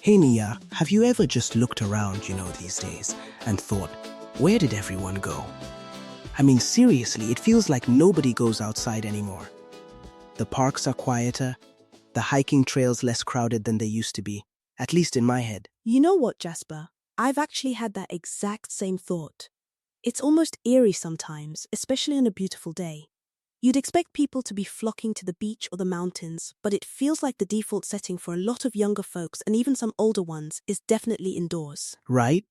Hey Nia, have you ever just looked around, these days, and thought, where did everyone go? I mean, seriously, it feels like nobody goes outside anymore. The parks are quieter, the hiking trails less crowded than they used to be, at least in my head. You know what, Jasper? I've actually had that exact same thought. It's almost eerie sometimes, especially on a beautiful day. You'd expect people to be flocking to the beach or the mountains, but it feels like the default setting for a lot of younger folks and even some older ones is definitely indoors. Right?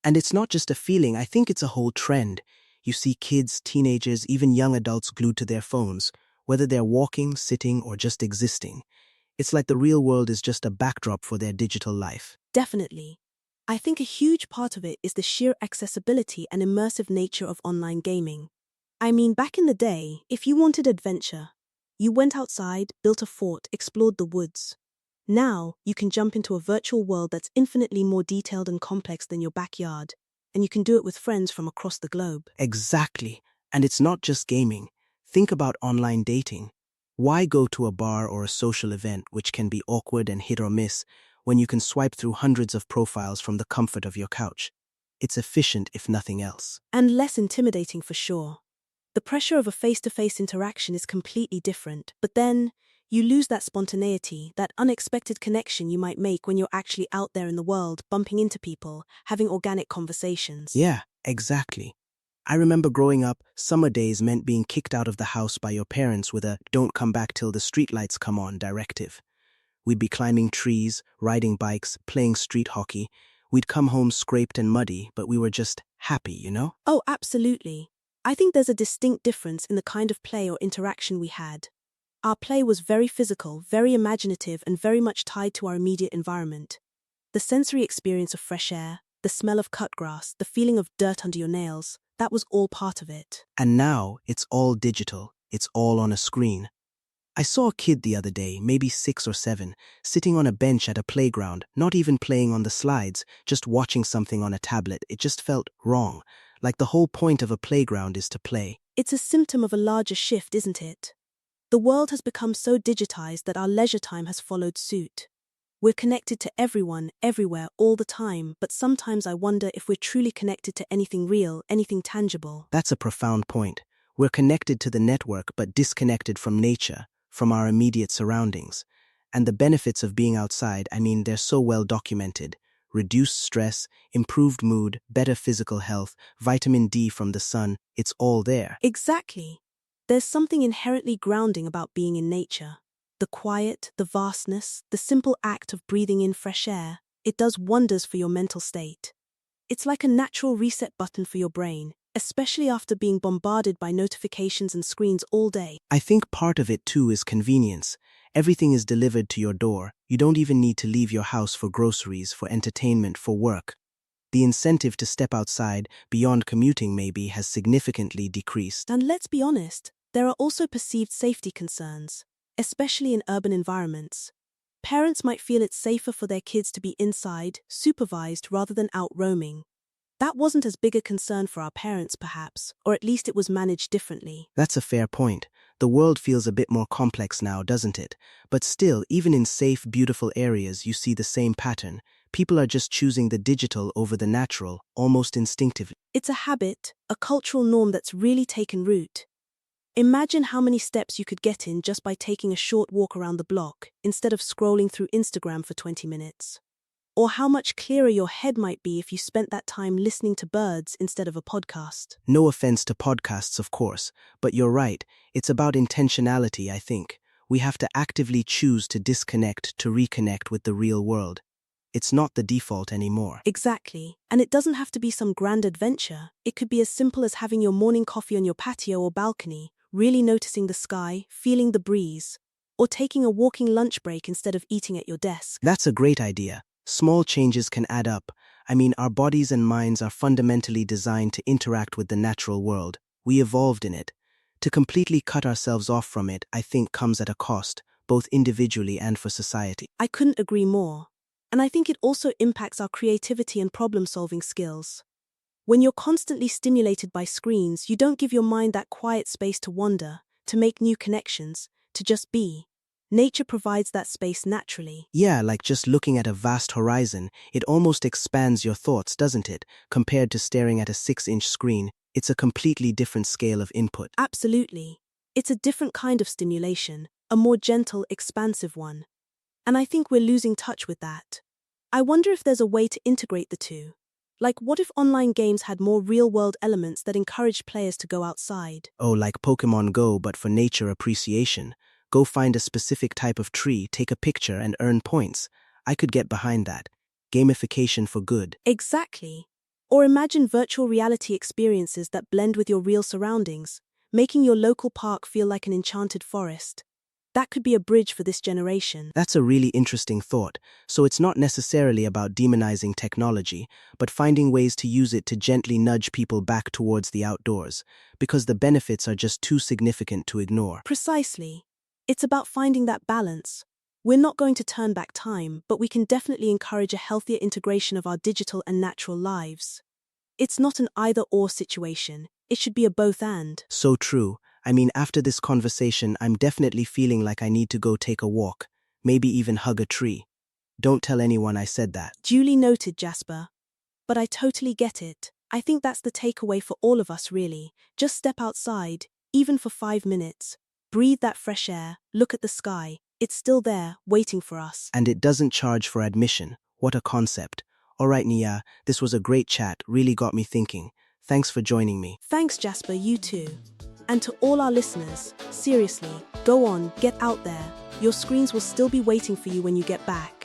And it's not just a feeling, I think it's a whole trend. You see kids, teenagers, even young adults glued to their phones, whether they're walking, sitting, or just existing. It's like the real world is just a backdrop for their digital life. Definitely. I think a huge part of it is the sheer accessibility and immersive nature of online gaming. I mean, back in the day, if you wanted adventure, you went outside, built a fort, explored the woods. Now, you can jump into a virtual world that's infinitely more detailed and complex than your backyard, and you can do it with friends from across the globe. Exactly. And it's not just gaming. Think about online dating. Why go to a bar or a social event, which can be awkward and hit or miss, when you can swipe through hundreds of profiles from the comfort of your couch? It's efficient, if nothing else. And less intimidating for sure. The pressure of a face-to-face interaction is completely different, but then you lose that spontaneity, that unexpected connection you might make when you're actually out there in the world, bumping into people, having organic conversations. Yeah, exactly. I remember growing up, summer days meant being kicked out of the house by your parents with a "don't come back till the streetlights come on" directive. We'd be climbing trees, riding bikes, playing street hockey. We'd come home scraped and muddy, but we were just happy. Oh, absolutely. I think there's a distinct difference in the kind of play or interaction we had. Our play was very physical, very imaginative, and very much tied to our immediate environment. The sensory experience of fresh air, the smell of cut grass, the feeling of dirt under your nails, that was all part of it. And now, it's all digital. It's all on a screen. I saw a kid the other day, maybe 6 or 7, sitting on a bench at a playground, not even playing on the slides, just watching something on a tablet. It just felt wrong, like the whole point of a playground is to play. It's a symptom of a larger shift, isn't it? The world has become so digitized that our leisure time has followed suit. We're connected to everyone, everywhere, all the time, but sometimes I wonder if we're truly connected to anything real, anything tangible. That's a profound point. We're connected to the network but disconnected from nature, from our immediate surroundings. And the benefits of being outside, I mean, they're so well documented. Reduced stress, improved mood, better physical health, vitamin D from the sun, it's all there. Exactly. There's something inherently grounding about being in nature. The quiet, the vastness, the simple act of breathing in fresh air, it does wonders for your mental state. It's like a natural reset button for your brain, especially after being bombarded by notifications and screens all day. I think part of it too is convenience. Everything is delivered to your door. You don't even need to leave your house for groceries, for entertainment, for work. The incentive to step outside, beyond commuting maybe, has significantly decreased. And let's be honest, there are also perceived safety concerns, especially in urban environments. Parents might feel it's safer for their kids to be inside, supervised rather than out roaming. That wasn't as big a concern for our parents, perhaps, or at least it was managed differently. That's a fair point. The world feels a bit more complex now, doesn't it? But still, even in safe, beautiful areas, you see the same pattern. People are just choosing the digital over the natural, almost instinctively. It's a habit, a cultural norm that's really taken root. Imagine how many steps you could get in just by taking a short walk around the block, instead of scrolling through Instagram for 20 minutes. Or how much clearer your head might be if you spent that time listening to birds instead of a podcast. No offense to podcasts, of course, but you're right. It's about intentionality, I think. We have to actively choose to disconnect, to reconnect with the real world. It's not the default anymore. Exactly. And it doesn't have to be some grand adventure. It could be as simple as having your morning coffee on your patio or balcony, really noticing the sky, feeling the breeze, or taking a walking lunch break instead of eating at your desk. That's a great idea. Small changes can add up. I mean, our bodies and minds are fundamentally designed to interact with the natural world. We evolved in it. To completely cut ourselves off from it, I think, comes at a cost, both individually and for society. I couldn't agree more. And I think it also impacts our creativity and problem-solving skills. When you're constantly stimulated by screens, you don't give your mind that quiet space to wander, to make new connections, to just be. Nature provides that space naturally. Yeah, like just looking at a vast horizon, it almost expands your thoughts, doesn't it? Compared to staring at a 6-inch screen, it's a completely different scale of input. Absolutely. It's a different kind of stimulation, a more gentle, expansive one. And I think we're losing touch with that. I wonder if there's a way to integrate the two. Like, what if online games had more real-world elements that encouraged players to go outside? Oh, like Pokemon Go, but for nature appreciation. Go find a specific type of tree, take a picture, and earn points. I could get behind that. Gamification for good. Exactly. Or imagine virtual reality experiences that blend with your real surroundings, making your local park feel like an enchanted forest. That could be a bridge for this generation. That's a really interesting thought. So it's not necessarily about demonizing technology, but finding ways to use it to gently nudge people back towards the outdoors, because the benefits are just too significant to ignore. Precisely. It's about finding that balance. We're not going to turn back time, but we can definitely encourage a healthier integration of our digital and natural lives. It's not an either-or situation. It should be a both-and. So true. I mean, after this conversation, I'm definitely feeling like I need to go take a walk, maybe even hug a tree. Don't tell anyone I said that. Duly noted, Jasper. But I totally get it. I think that's the takeaway for all of us, really. Just step outside, even for 5 minutes. Breathe that fresh air, look at the sky. It's still there, waiting for us. And it doesn't charge for admission. What a concept. All right, Nia, this was a great chat, really got me thinking. Thanks for joining me. Thanks, Jasper, you too. And to all our listeners, seriously, go on, get out there. Your screens will still be waiting for you when you get back.